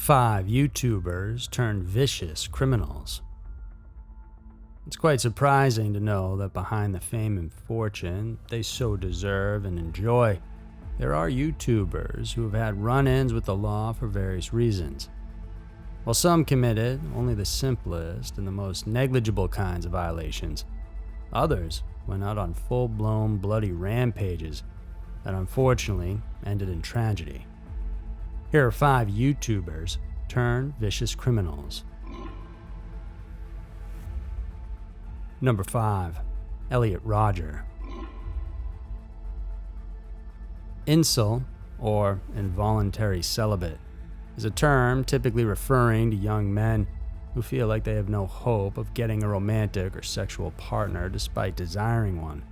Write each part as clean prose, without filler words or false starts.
5 YouTubers turned vicious criminals. It's quite surprising to know that behind the fame and fortune they so deserve and enjoy, there are YouTubers who have had run-ins with the law for various reasons. While some committed only the simplest and the most negligible kinds of violations, others went out on full-blown bloody rampages that unfortunately ended in tragedy. Here are 5 YouTubers turned vicious criminals. Number 5. Elliot Rogers. Incel, or involuntary celibate, is a term typically referring to young men who feel like they have no hope of getting a romantic or sexual partner despite desiring one.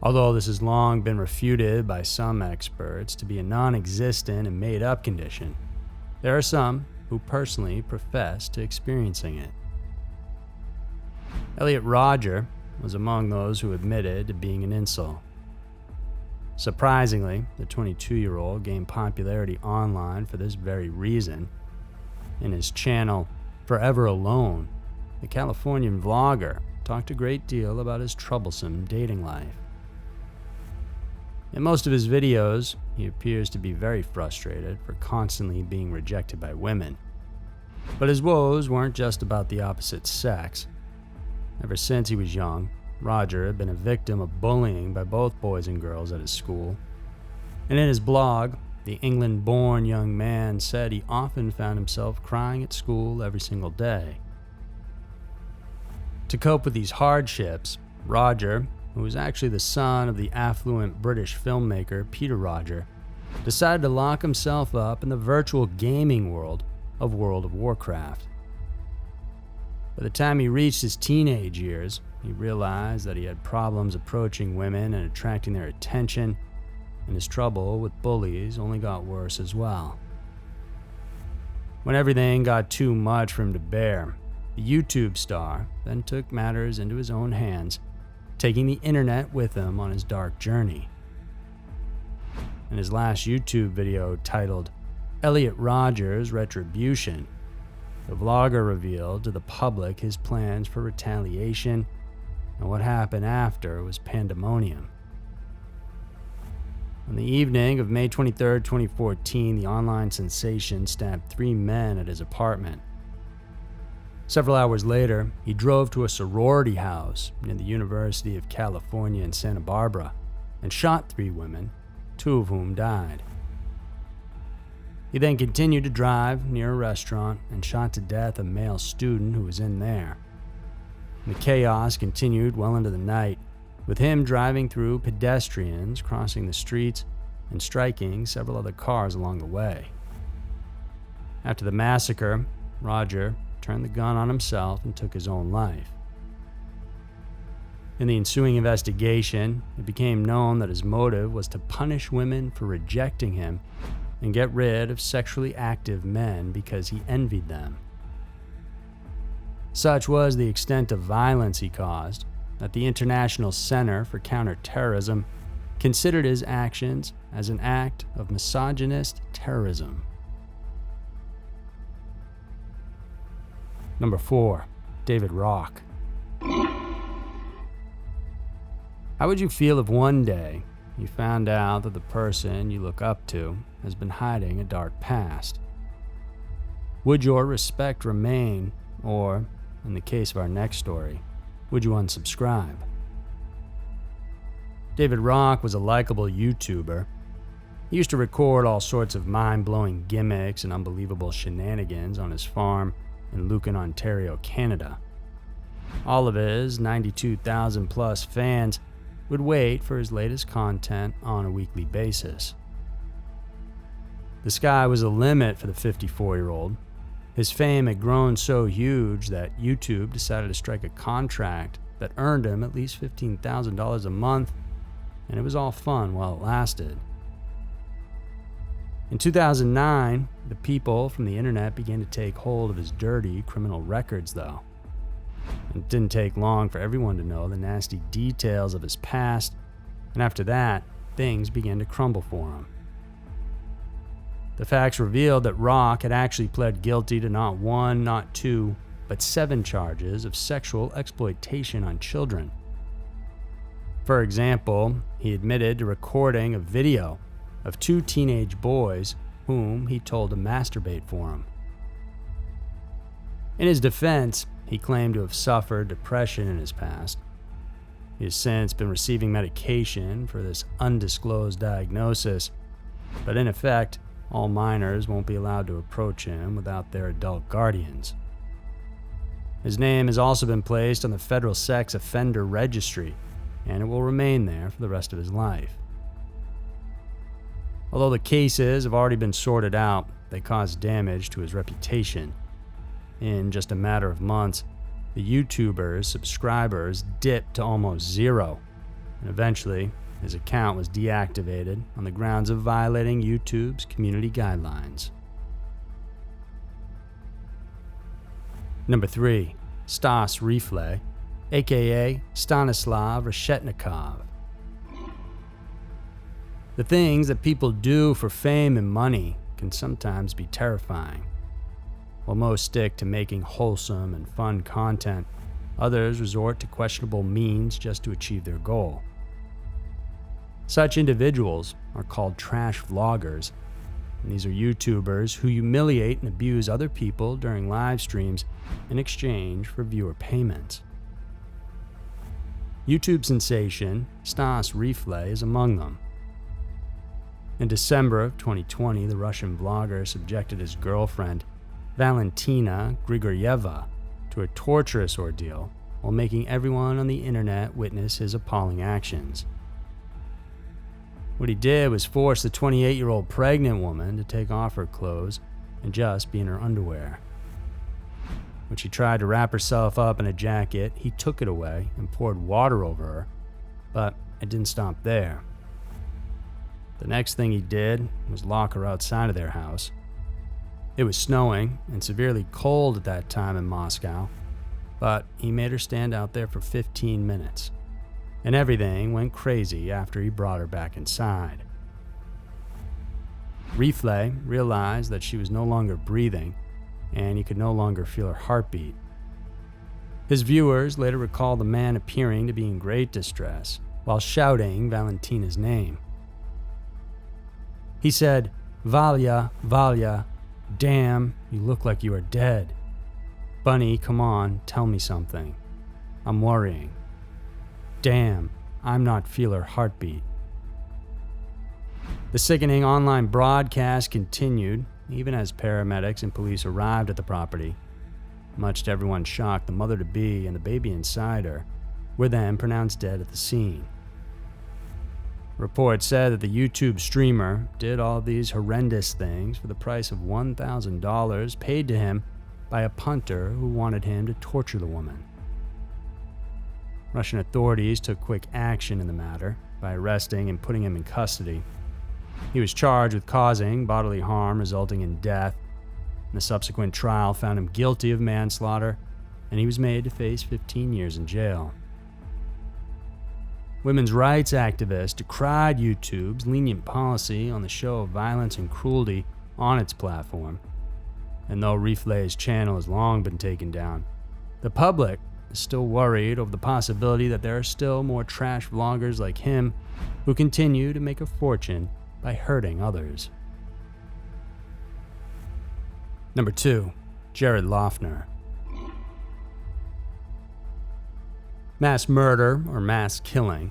Although this has long been refuted by some experts to be a non-existent and made-up condition, there are some who personally profess to experiencing it. Elliot Rogers was among those who admitted to being an incel. Surprisingly, the 22-year-old gained popularity online for this very reason. In his channel, Forever Alone, the Californian vlogger talked a great deal about his troublesome dating life. In most of his videos, he appears to be very frustrated for constantly being rejected by women. But his woes weren't just about the opposite sex. Ever since he was young, Roger had been a victim of bullying by both boys and girls at his school. And in his blog, the England-born young man said he often found himself crying at school every single day. To cope with these hardships, Roger, who was actually the son of the affluent British filmmaker Peter Rogers, decided to lock himself up in the virtual gaming world of World of Warcraft. By the time he reached his teenage years, he realized that he had problems approaching women and attracting their attention, and his trouble with bullies only got worse as well. When everything got too much for him to bear, the YouTube star then took matters into his own hands, taking the internet with him on his dark journey. In his last YouTube video titled Elliot Rogers' Retribution, the vlogger revealed to the public his plans for retaliation, and what happened after was pandemonium. On the evening of May 23, 2014, the online sensation stabbed 3 men at his apartment. Several hours later, he drove to a sorority house near the University of California in Santa Barbara and shot 3 women, 2 of whom died. He then continued to drive near a restaurant and shot to death a male student who was in there. The chaos continued well into the night, with him driving through pedestrians, crossing the streets, and striking several other cars along the way. After the massacre, Roger turned the gun on himself and took his own life. In the ensuing investigation, it became known that his motive was to punish women for rejecting him and get rid of sexually active men because he envied them. Such was the extent of violence he caused that the International Center for Counterterrorism considered his actions as an act of misogynist terrorism. Number 4. David Rock. How would you feel if one day you found out that the person you look up to has been hiding a dark past? Would your respect remain, or, in the case of our next story, would you unsubscribe? David Rock was a likable YouTuber. He used to record all sorts of mind-blowing gimmicks and unbelievable shenanigans on his farm in Loughner, Ontario, Canada. All of his 92,000 plus fans would wait for his latest content on a weekly basis. The sky was the limit for the 54-year-old. His fame had grown so huge that YouTube decided to strike a contract that earned him at least $15,000 a month, and it was all fun while it lasted. In 2009, the people from the internet began to take hold of his dirty criminal records, though. It didn't take long for everyone to know the nasty details of his past, and after that, things began to crumble for him. The facts revealed that Rock had actually pled guilty to not one, not two, but 7 charges of sexual exploitation on children. For example, he admitted to recording a video of 2 teenage boys whom he told to masturbate for him. In his defense, he claimed to have suffered depression in his past. He has since been receiving medication for this undisclosed diagnosis, but in effect, all minors won't be allowed to approach him without their adult guardians. His name has also been placed on the Federal Sex Offender Registry, and it will remain there for the rest of his life. Although the cases have already been sorted out, they caused damage to his reputation. In just a matter of months, the YouTubers' subscribers dipped to almost 0, and eventually his account was deactivated on the grounds of violating YouTube's community guidelines. Number 3. Stas Reflex, aka Stanislav Reshetnikov. The things that people do for fame and money can sometimes be terrifying. While most stick to making wholesome and fun content, others resort to questionable means just to achieve their goal. Such individuals are called trash vloggers, and these are YouTubers who humiliate and abuse other people during live streams in exchange for viewer payments. YouTube sensation Stas Reflex is among them. In December of 2020, the Russian vlogger subjected his girlfriend, Valentina Grigoryeva, to a torturous ordeal while making everyone on the internet witness his appalling actions. What he did was force the 28-year-old pregnant woman to take off her clothes and just be in her underwear. When she tried to wrap herself up in a jacket, he took it away and poured water over her, but it didn't stop there. The next thing he did was lock her outside of their house. It was snowing and severely cold at that time in Moscow, but he made her stand out there for 15 minutes, and everything went crazy after he brought her back inside. Reflex realized that she was no longer breathing, and he could no longer feel her heartbeat. His viewers later recalled the man appearing to be in great distress while shouting Valentina's name. He said, "Valya, Valya, damn, you look like you are dead. Bunny, come on, tell me something. I'm worrying. Damn, I'm not feel her heartbeat." The sickening online broadcast continued, even as paramedics and police arrived at the property. Much to everyone's shock, the mother-to-be and the baby inside her were then pronounced dead at the scene. Reports said that the YouTube streamer did all these horrendous things for the price of $1,000 paid to him by a punter who wanted him to torture the woman. Russian authorities took quick action in the matter by arresting and putting him in custody. He was charged with causing bodily harm resulting in death. The subsequent trial found him guilty of manslaughter, and he was made to face 15 years in jail. Women's rights activists decried YouTube's lenient policy on the show of violence and cruelty on its platform. And though Reflex's channel has long been taken down, the public is still worried over the possibility that there are still more trash vloggers like him who continue to make a fortune by hurting others. Number 2. Jared Loughner. Mass murder or mass killing.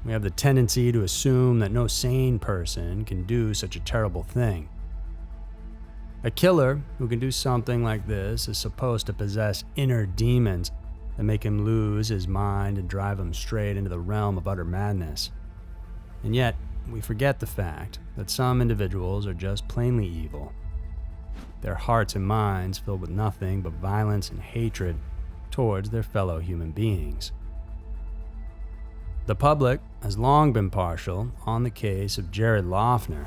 We have the tendency to assume that no sane person can do such a terrible thing. A killer who can do something like this is supposed to possess inner demons that make him lose his mind and drive him straight into the realm of utter madness. And yet, we forget the fact that some individuals are just plainly evil. Their hearts and minds filled with nothing but violence and hatred towards their fellow human beings. The public has long been partial on the case of Jared Loughner.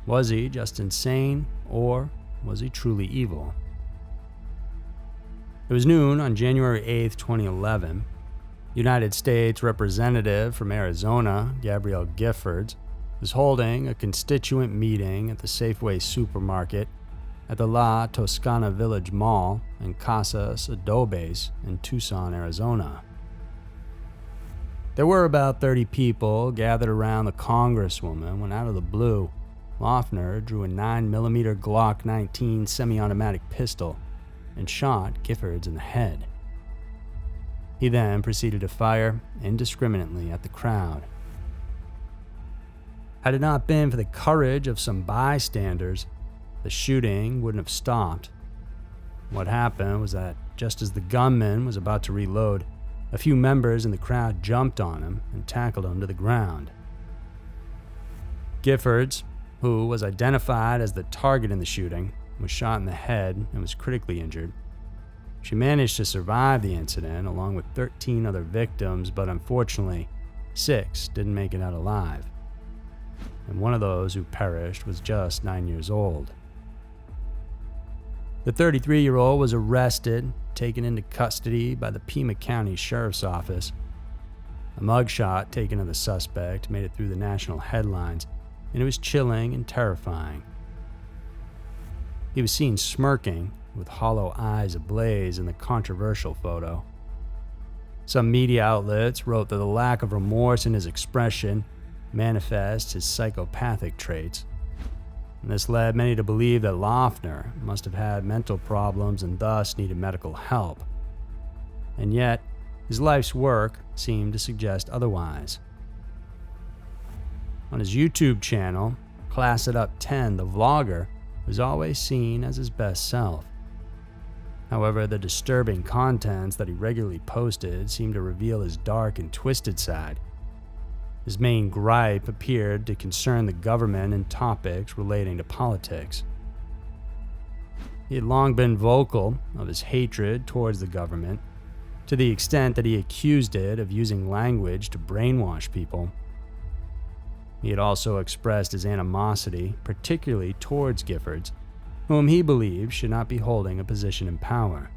Was he just insane, or was he truly evil? It was noon on January 8, 2011. United States Representative from Arizona, Gabrielle Giffords, was holding a constituent meeting at the Safeway supermarket at the La Toscana Village Mall and Casas Adobes in Tucson, Arizona. There were about 30 people gathered around the congresswoman when, out of the blue, Loughner drew a 9mm Glock 19 semi-automatic pistol and shot Giffords in the head. He then proceeded to fire indiscriminately at the crowd. Had it not been for the courage of some bystanders, the shooting wouldn't have stopped. What happened was that just as the gunman was about to reload, a few members in the crowd jumped on him and tackled him to the ground. Giffords, who was identified as the target in the shooting, was shot in the head and was critically injured. She managed to survive the incident along with 13 other victims, but unfortunately, 6 didn't make it out alive. And one of those who perished was just 9 years old. The 33-year-old was arrested, taken into custody by the Pima County Sheriff's Office. A mugshot taken of the suspect made it through the national headlines, and it was chilling and terrifying. He was seen smirking, with hollow eyes ablaze in the controversial photo. Some media outlets wrote that the lack of remorse in his expression manifests his psychopathic traits. And this led many to believe that Loughner must have had mental problems and thus needed medical help. And yet, his life's work seemed to suggest otherwise. On his YouTube channel, Class It Up 10, the vlogger was always seen as his best self. However, the disturbing contents that he regularly posted seemed to reveal his dark and twisted side. His main gripe appeared to concern the government and topics relating to politics. He had long been vocal of his hatred towards the government, to the extent that he accused it of using language to brainwash people. He had also expressed his animosity, particularly towards Giffords, whom he believed should not be holding a position in power.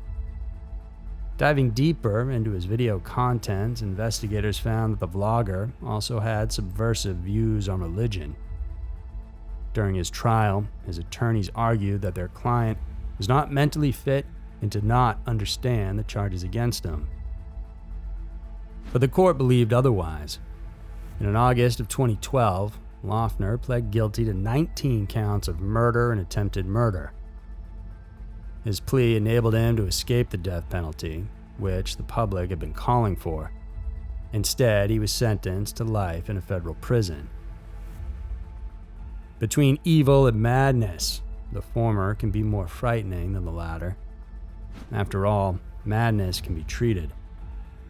Diving deeper into his video content, investigators found that the vlogger also had subversive views on religion. During his trial, his attorneys argued that their client was not mentally fit and did not understand the charges against him. But the court believed otherwise. And in August of 2012, Loughner pled guilty to 19 counts of murder and attempted murder. His plea enabled him to escape the death penalty, which the public had been calling for. Instead, he was sentenced to life in a federal prison. Between evil and madness, the former can be more frightening than the latter. After all, madness can be treated.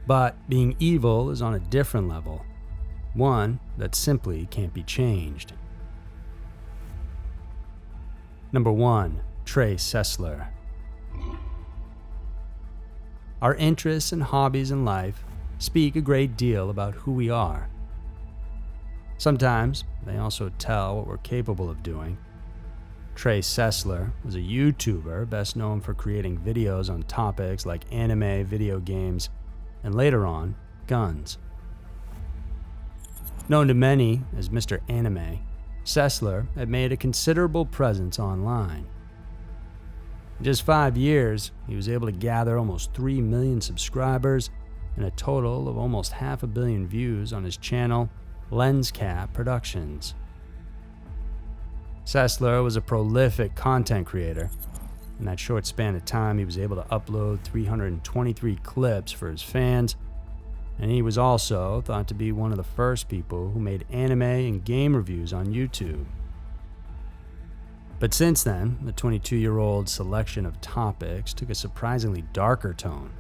But being evil is on a different level, one that simply can't be changed. Number 1. Trey Sessler. Our interests and hobbies in life speak a great deal about who we are. Sometimes they also tell what we're capable of doing. Trey Sessler was a YouTuber best known for creating videos on topics like anime, video games, and later on, guns. Known to many as Mr. Anime, Sessler had made a considerable presence online. In just 5 years, he was able to gather almost 3 million subscribers and a total of almost 500 million views on his channel, LensCap Productions. Sessler was a prolific content creator. In that short span of time, he was able to upload 323 clips for his fans, and he was also thought to be one of the first people who made anime and game reviews on YouTube. But since then, the 22-year-old's selection of topics took a surprisingly darker tone.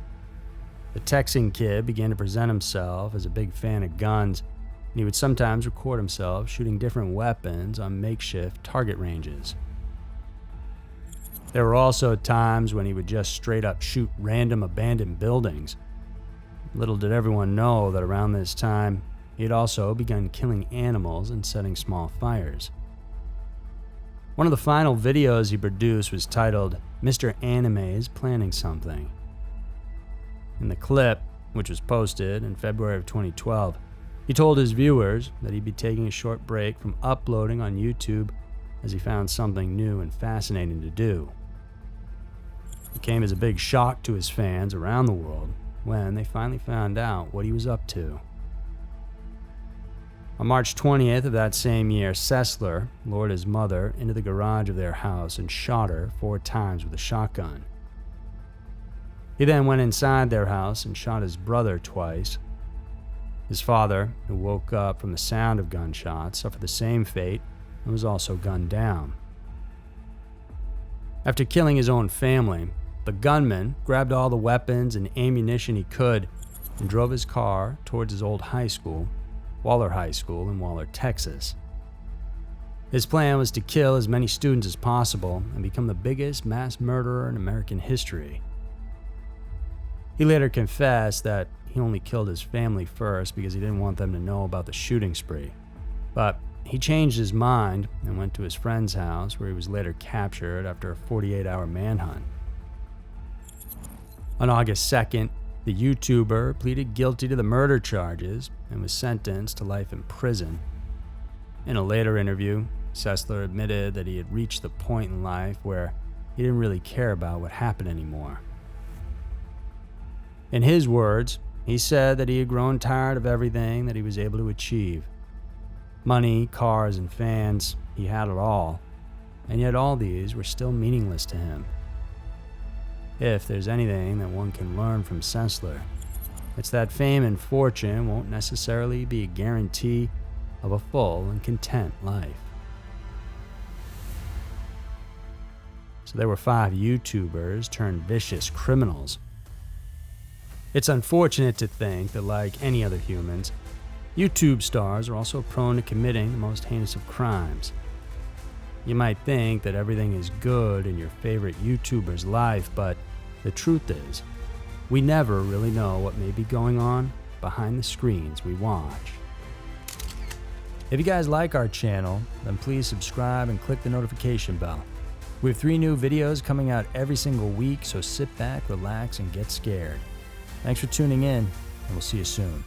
The Texan kid began to present himself as a big fan of guns, and he would sometimes record himself shooting different weapons on makeshift target ranges. There were also times when he would just straight up shoot random abandoned buildings. Little did everyone know that around this time, he had also begun killing animals and setting small fires. One of the final videos he produced was titled, "Mr. Anime is Planning Something." In the clip, which was posted in February of 2012, He told his viewers that he'd be taking a short break from uploading on YouTube as he found something new and fascinating to do. It came as a big shock to his fans around the world when they finally found out what he was up to. On March 20th of that same year, Sessler lured his mother into the garage of their house and shot her 4 times with a shotgun. He then went inside their house and shot his brother twice. His father, who woke up from the sound of gunshots, suffered the same fate and was also gunned down. After killing his own family, the gunman grabbed all the weapons and ammunition he could and drove his car towards his old high school, Waller High School in Waller, Texas. His plan was to kill as many students as possible and become the biggest mass murderer in American history. He later confessed that he only killed his family first because he didn't want them to know about the shooting spree. But he changed his mind and went to his friend's house, where he was later captured after a 48-hour manhunt. On August 2nd, the YouTuber pleaded guilty to the murder charges and was sentenced to life in prison. In a later interview, Sessler admitted that he had reached the point in life where he didn't really care about what happened anymore. In his words, he said that he had grown tired of everything that he was able to achieve. Money, cars, and fans, he had it all, and yet all these were still meaningless to him. If there's anything that one can learn from Sessler, it's that fame and fortune won't necessarily be a guarantee of a full and content life. So there were 5 YouTubers turned vicious criminals. It's unfortunate to think that, like any other humans, YouTube stars are also prone to committing the most heinous of crimes. You might think that everything is good in your favorite YouTuber's life, but the truth is, we never really know what may be going on behind the screens we watch. If you guys like our channel, then please subscribe and click the notification bell. We have 3 new videos coming out every single week, so sit back, relax, and get scared. Thanks for tuning in, and we'll see you soon.